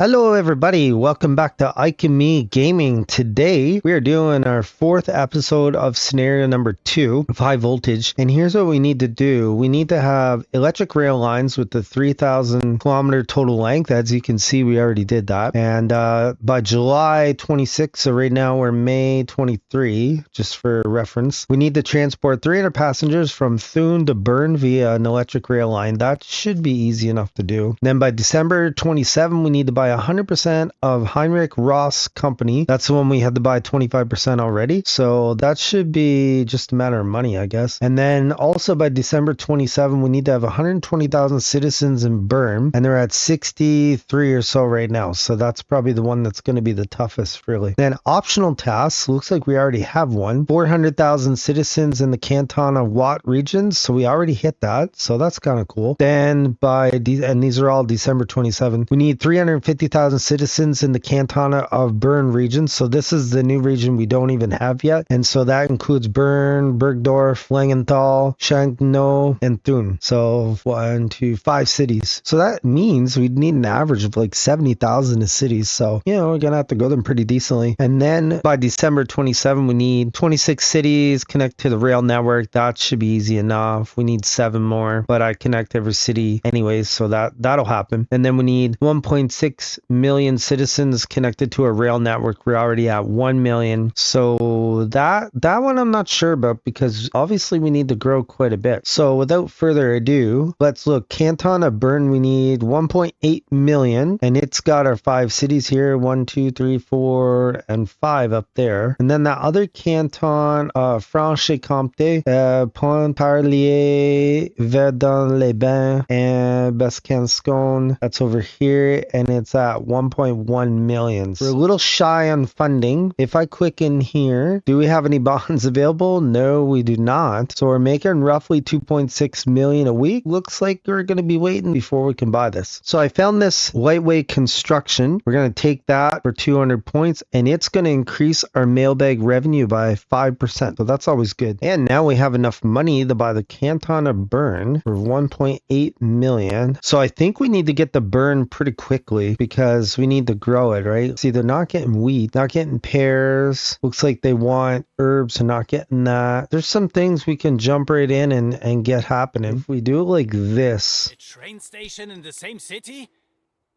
Hello everybody, welcome back to Ike and Me Gaming. Today we are doing our fourth episode of scenario number 2 of high voltage, and here's what we need to do. We need to have electric rail lines with the 3,000 kilometer total length. As you can see, we already did that, and by July 26, so right now we're May 23, just for reference, we need to transport 300 passengers from Thun to Bern via an electric rail line. That should be easy enough to do. Then by December 27, we need to buy 100% of Heinrich Roth's company. That's the one we had to buy 25% already. So that should be just a matter of money, I guess. And then also by December 27, we need to have 120,000 citizens in Bern, and they're at 63 or so right now. So that's probably the one that's going to be the toughest, really. Then optional tasks, looks like we already have one. 400,000 citizens in the Canton of Waadt region. So we already hit that. So that's kind of cool. Then and these are all December 27, we need 350,000 citizens in the Canton of Bern region. So this is the new region we don't even have yet. And so that includes Bern, Bergdorf, Langenthal, Schankno, and Thun. So 1, 2, 5 cities. So that means we'd need an average of like 70,000 cities. So, you know, we're going to have to go them pretty decently. And then by December 27, we need 26 cities connect to the rail network. That should be easy enough. We need 7 more, but I connect every city anyways, so that'll happen. And then we need 1.6 million citizens connected to a rail network. We're already at 1 million. So that one I'm not sure about, because obviously we need to grow quite a bit. So without further ado, let's look. Canton of Bern, we need 1.8 million, and it's got our 5 cities here, 1, 2, 3, 4, and 5 up there. And then that other canton, Franche-Comté, Pontarlier, Verdun-les-Bains, and Besancon, that's over here, and it's at 1.1 million. We're a little shy on funding. If I click in here, do we have any bonds available? No, we do not. So we're making roughly 2.6 million a week. Looks like we're going to be waiting before we can buy this. So I found this lightweight construction. We're going to take that for 200 points, and it's going to increase our mailbag revenue by 5%. So that's always good. And now we have enough money to buy the Canton of Bern for 1.8 million. So I think we need to get the Bern pretty quickly, because we need to grow it, right? See, they're not getting wheat, not getting pears. Looks like they want herbs, and not getting that. There's some things we can jump right in and get happening. If we do it like this. A train station in the same city?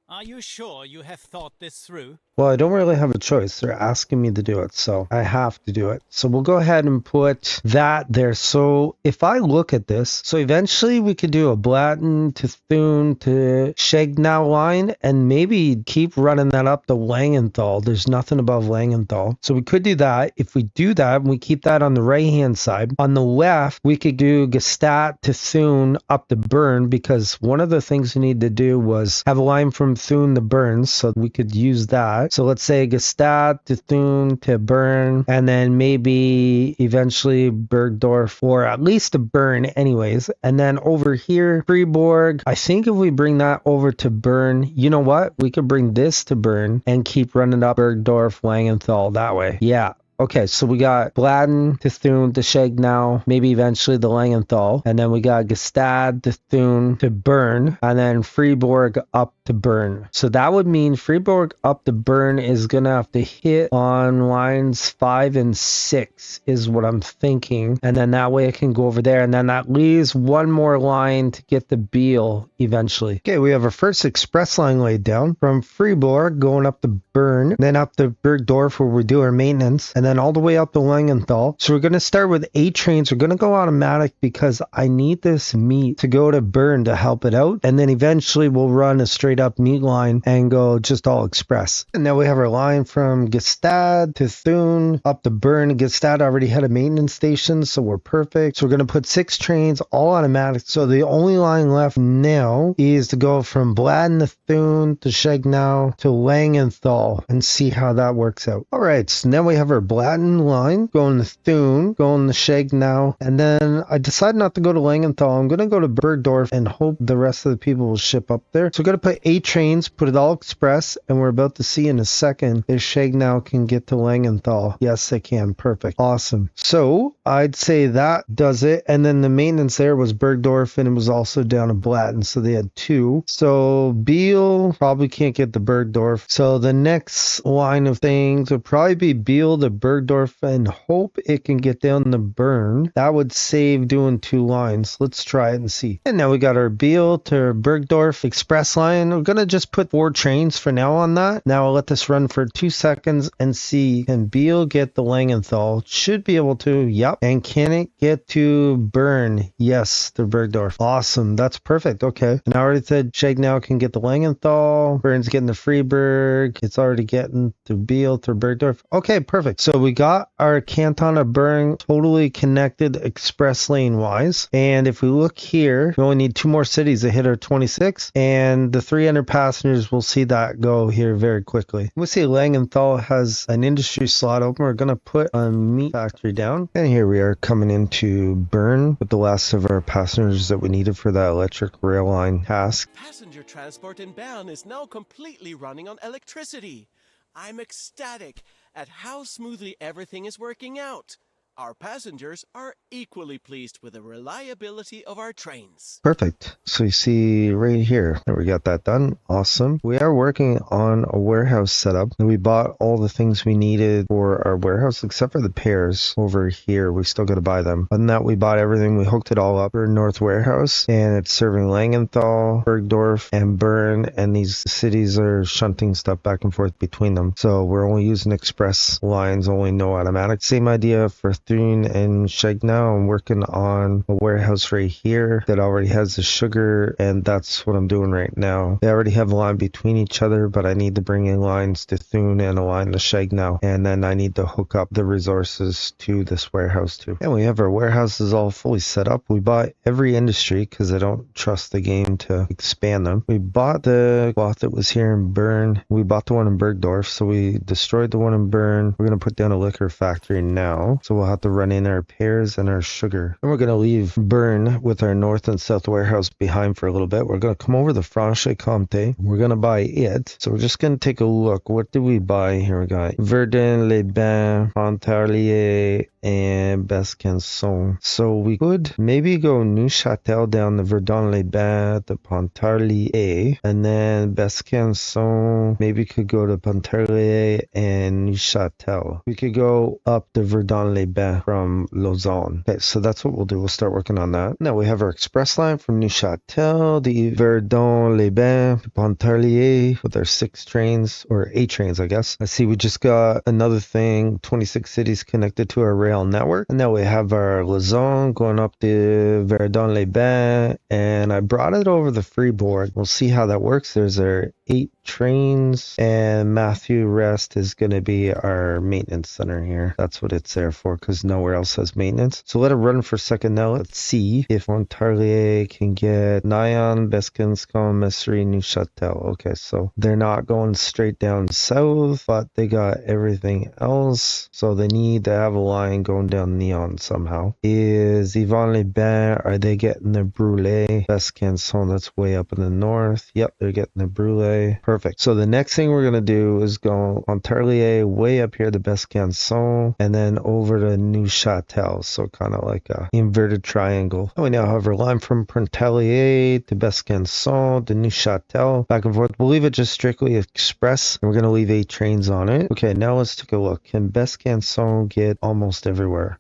Are you sure you have thought this through? Well, I don't really have a choice. They're asking me to do it, so I have to do it. So we'll go ahead and put that there. So if I look at this, so eventually we could do a Blatten to Thun to Schegnau line, and maybe keep running that up to Langenthal. There's nothing above Langenthal. So we could do that. If we do that, we keep that on the right-hand side. On the left, we could do Gstaad to Thun up to Bern, because one of the things we need to do was have a line from Thun to Bern, so we could use that. So let's say Gstaad to Thun to Bern, and then maybe eventually Bergdorf, or at least to Bern anyways. And then over here, Fribourg, I think if we bring that over to Bern, you know what? We could bring this to Bern and keep running up Bergdorf, Langenthal that way. Yeah. Okay, so we got Bladen to Thun to Schegnau, maybe eventually the Langenthal, and then we got Gstaad to Thun to Bern, and then Fribourg up to Bern. So that would mean Fribourg up to Bern is going to have to hit on lines 5 and 6 is what I'm thinking, and then that way I can go over there, and then that leaves one more line to get the Biel eventually. Okay, we have our first express line laid down from Fribourg going up to Bern, then up to Bergdorf where we do our maintenance, and then all the way up to Langenthal. So we're going to start with 8 trains. We're going to go automatic because I need this meat to go to Bern to help it out, and then eventually we'll run a straight up meat line and go just all express. And now we have our line from Gstaad to Thun up to Bern. Gstaad already had a maintenance station, so we're perfect. So we're going to put 6 trains all automatic. So the only line left now is to go from Bladen to Thun to Schegnau to Langenthal and see how that works out. All right, so now we have our Blatten line, going to Thun, going to Schegnow, and then I decided not to go to Langenthal. I'm going to go to Bergdorf and hope the rest of the people will ship up there. So we're going to put 8 trains, put it all express, and we're about to see in a second if Schegnow can get to Langenthal. Yes, they can. Perfect. Awesome. So I'd say that does it. And then the maintenance there was Bergdorf, and it was also down in Blatten. So they had 2. So Biel probably can't get the Bergdorf. So the next line of things would probably be Biel to Bergdorf and hope it can get down to Bern. That would save doing 2 lines. Let's try it and see. And now we got our Biel to Bergdorf express line. We're going to just put 4 trains for now on that. Now I'll let this run for 2 seconds and see, can Biel get the Langenthal? Should be able to. Yep. And can it get to Bern? Yes, to Bergdorf. Awesome. That's perfect. Okay. And I already said Schegnow can get the Langenthal. Bern's getting the Freiburg. It's already getting to Biel through Bergdorf. Okay, perfect. So we got our Canton of Bern totally connected express lane wise. And if we look here, we only need 2 more cities to hit our 26, and the 300 passengers, we'll see that go here very quickly. We see Langenthal has an industry slot open. We're going to put a meat factory down. And here we are coming into Bern with the last of our passengers that we needed for that electric rail line task. Passenger transport in Bern is now completely running on electricity. I'm ecstatic at how smoothly everything is working out. Our passengers are equally pleased with the reliability of our trains. Perfect. So you see right here that we got that done. Awesome. We are working on a warehouse setup. We bought all the things we needed for our warehouse except for the pears over here. We still got to buy them. Other than that, we bought everything. We hooked it all up for North Warehouse, and it's serving Langenthal, Bergdorf, and Bern, and these cities are shunting stuff back and forth between them. So we're only using express lines, only no automatic. Same idea for Thun and Schegnow. I'm working on a warehouse right here that already has the sugar, and that's what I'm doing right now. They already have a line between each other, but I need to bring in lines to Thun and a line to Schegnow, and then I need to hook up the resources to this warehouse too. And we have our warehouses all fully set up. We bought every industry because I don't trust the game to expand them. We bought the cloth that was here in Bern. We bought the one in Bergdorf, so we destroyed the one in Bern. We're going to put down a liquor factory now, so we'll have to run in our pears and our sugar. And we're going to leave Bern with our north and south warehouse behind for a little bit. We're going to come over to Franche-Comté. We're going to buy it. So we're just going to take a look. What did we buy? Here we got Verdun-les-Bains, Pontarlier, and Besançon. So we could maybe go Neuchâtel down to Verdun-les-Bains to Pontarlier, and then Besançon maybe could go to Pontarlier and Neuchâtel. We could go up to Verdun-les-Bains from Lausanne. Okay, so that's what we'll do. We'll start working on that. Now we have our express line from Neuchâtel to Verdun-les-Bains to Pontarlier with our 6 trains, or 8 trains, I guess. I see we just got another thing, 26 cities connected to our rail network. And now we have our Lausanne going up to Verdun-les-Bains, and I brought it over the freeboard. We'll see how that works. There's our 8 trains, and Matthew Rest is going to be our maintenance center here. That's what it's there for, because nowhere else has maintenance. So let it run for a second now. Let's see if Pontarlier can get Nyon, Besançon, Messery, Neuchâtel. Okay, so they're not going straight down south, but they got everything else. So they need to have a line going down Nyon somehow. Is Yvon-les-Bains, are they getting the Brûlé? Besançon, that's way up in the north. Yep, they're getting the Brûlé. Perfect. So the next thing we're going to do is go Pontarlier way up here to Besançon, and then over to Neuchâtel. So kind of like a inverted triangle. And we now have our line from Pontarlier to Besançon to Neuchâtel, back and forth. We'll leave it just strictly express, and we're going to leave 8 trains on it. Okay, now let's take a look. Can Besançon get almost everywhere?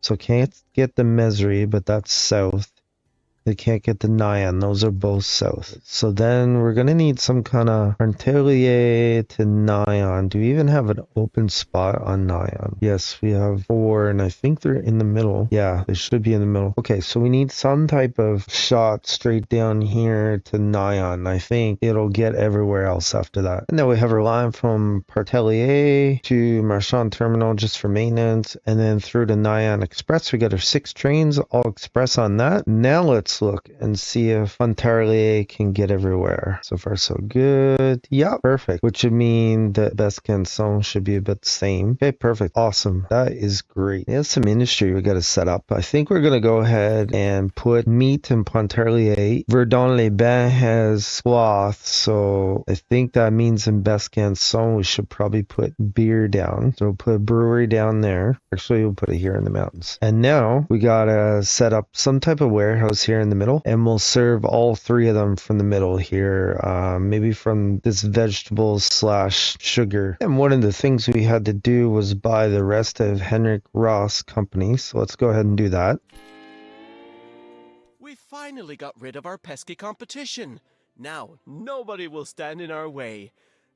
So can't get the Messery, but that's south. They can't get the Nyon. Those are both south. So then we're going to need some kind of Pontarlier to Nyon. Do we even have an open spot on Nyon? Yes, we have 4, and I think they're in the middle. Yeah, they should be in the middle. Okay, so we need some type of shot straight down here to Nyon. I think it'll get everywhere else after that. And then we have our line from Pontarlier to Marchand Terminal just for maintenance, and then through to Nyon Express. We got our 6 trains all express on that. Now let's let's look and see if Pontarlier can get everywhere. So far, so good. Yeah, perfect. Which would mean that best Cantons should be about the same. Okay, perfect. Awesome. That is great. There's some industry we got to set up. I think we're going to go ahead and put meat in Pontarlier. Verdun-les-Bains has cloth, so I think that means in best Canton we should probably put beer down. So we'll put a brewery down there. Actually, we'll put it here in the mountains. And now we got to set up some type of warehouse here in the middle, and we'll serve all three of them from the middle here, maybe from this vegetables / sugar. And one of the things we had to do was buy the rest of Heinrich Roth's company, so let's go ahead and do that. We finally got rid of our pesky competition. Now nobody will stand in our way,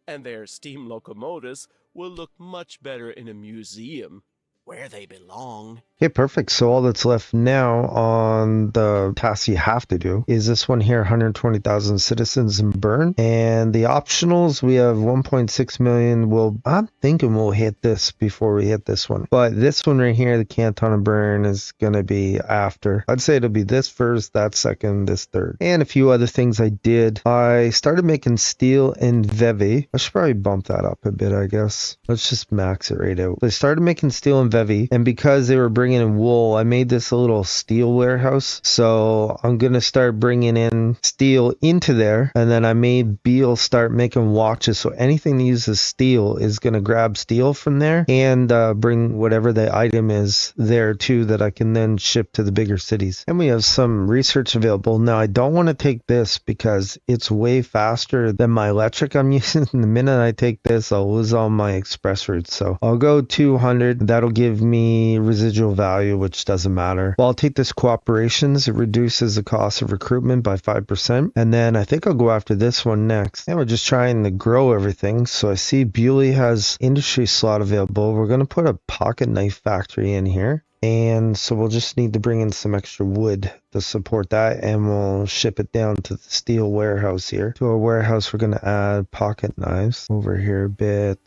and their steam locomotives will look much better in a museum, where they belong. Okay, perfect. So all that's left now on the task you have to do is this one here, 120,000 citizens in Bern. And the optionals, we have 1.6 million. I'm thinking we'll hit this before we hit this one. But this one right here, the Canton of Bern, is going to be after. I'd say it'll be this first, that second, this third. And a few other things I did. I started making steel in Vevey. I should probably bump that up a bit, I guess. Let's just max it right out. I started making steel in Vevey. And because they were bringing in wool, I made this a little steel warehouse. So I'm going to start bringing in steel into there. And then I made Beal start making watches. So anything that uses steel is going to grab steel from there and bring whatever the item is there too that I can then ship to the bigger cities. And we have some research available. Now, I don't want to take this because it's way faster than my electric I'm using. The minute I take this, I'll lose all my express routes. So I'll go 200. That'll give me residual value, which doesn't matter. Well, I'll take this cooperations. It reduces the cost of recruitment by 5%. And then I think I'll go after this one next. And we're just trying to grow everything. So I see Bewley has industry slot available. We're going to put a pocket knife factory in here. And so we'll just need to bring in some extra wood to support that, and we'll ship it down to the steel warehouse here. To our warehouse, we're going to add pocket knives over here a bit.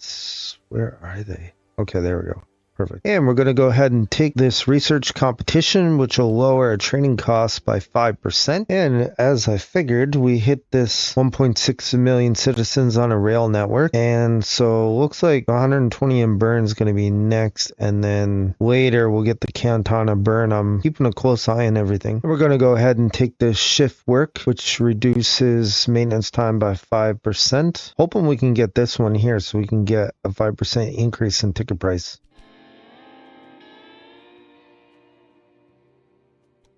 Where are they? Okay, there we go. Perfect. And we're going to go ahead and take this research competition, which will lower our training costs by 5%. And as I figured, we hit this 1.6 million citizens on a rail network. And so looks like 120 in Bern is going to be next. And then later we'll get the Canton of Bern. I'm keeping a close eye on everything. We're going to go ahead and take this shift work, which reduces maintenance time by 5%. Hoping we can get this one here so we can get a 5% increase in ticket price.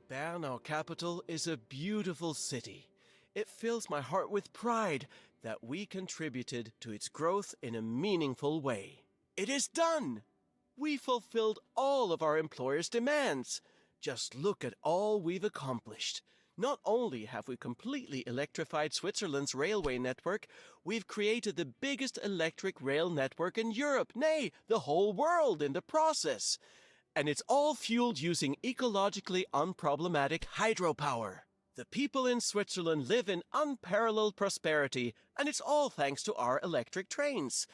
Bern, our capital, is a beautiful city. It fills my heart with pride that we contributed to its growth in a meaningful way. It is done! We fulfilled all of our employers' demands. Just look at all we've accomplished. Not only have we completely electrified Switzerland's railway network, we've created the biggest electric rail network in Europe, nay, the whole world in the process. And it's all fueled using ecologically unproblematic hydropower. The people in Switzerland live in unparalleled prosperity, and it's all thanks to our electric trains.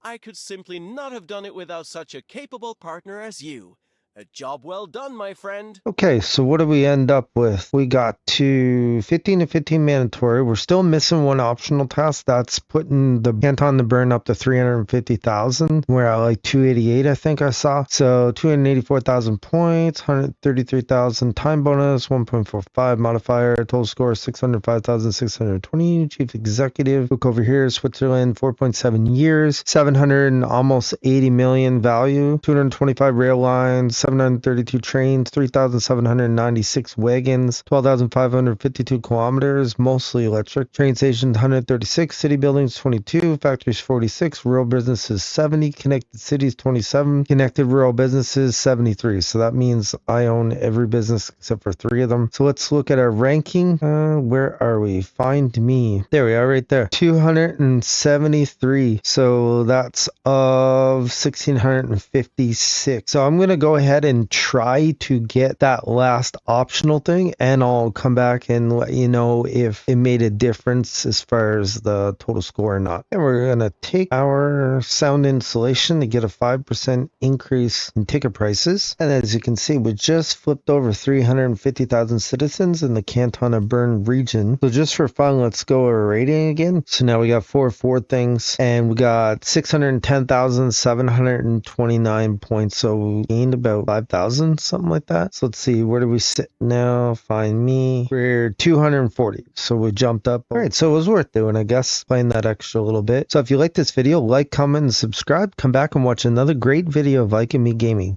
I could simply not have done it without such a capable partner as you. A job well done, my friend. Okay, so what do we end up with? We got to 15 to 15 mandatory. We're still missing one optional task. That's putting the Canton of Bern up to 350,000. We're at like 288, I think I saw. So 284,000 points, 133,000 time bonus, 1.45 modifier, total score 605,620. Chief executive. Look over here, Switzerland, 4.7 years, 700 and almost 80 million value, 225 rail lines, 732 trains, 3,796 wagons, 12,552 kilometers, mostly electric. Train stations 136, city buildings 22, factories 46, rural businesses 70, connected cities 27, connected rural businesses 73. So that means I own every business except for 3 of them. So let's look at our ranking. Where are we? Find me. There we are, right there. 273. So that's of 1,656. So I'm going to go ahead ahead and try to get that last optional thing, and I'll come back and let you know if it made a difference as far as the total score or not. And we're going to take our sound insulation to get a 5% increase in ticket prices. And as you can see, we just flipped over 350,000 citizens in the Canton of Bern region. So just for fun, let's go over rating again. So now we got 4 things, and we got 610,729 points. So we gained about 5,000, something like that. So let's see, where do we sit now? Find me. We're 240. So we jumped up. All right, so it was worth doing, I guess, playing that extra little bit. So if you like this video, like, comment, and subscribe. Come back and watch another great video of Ike and Me Gaming.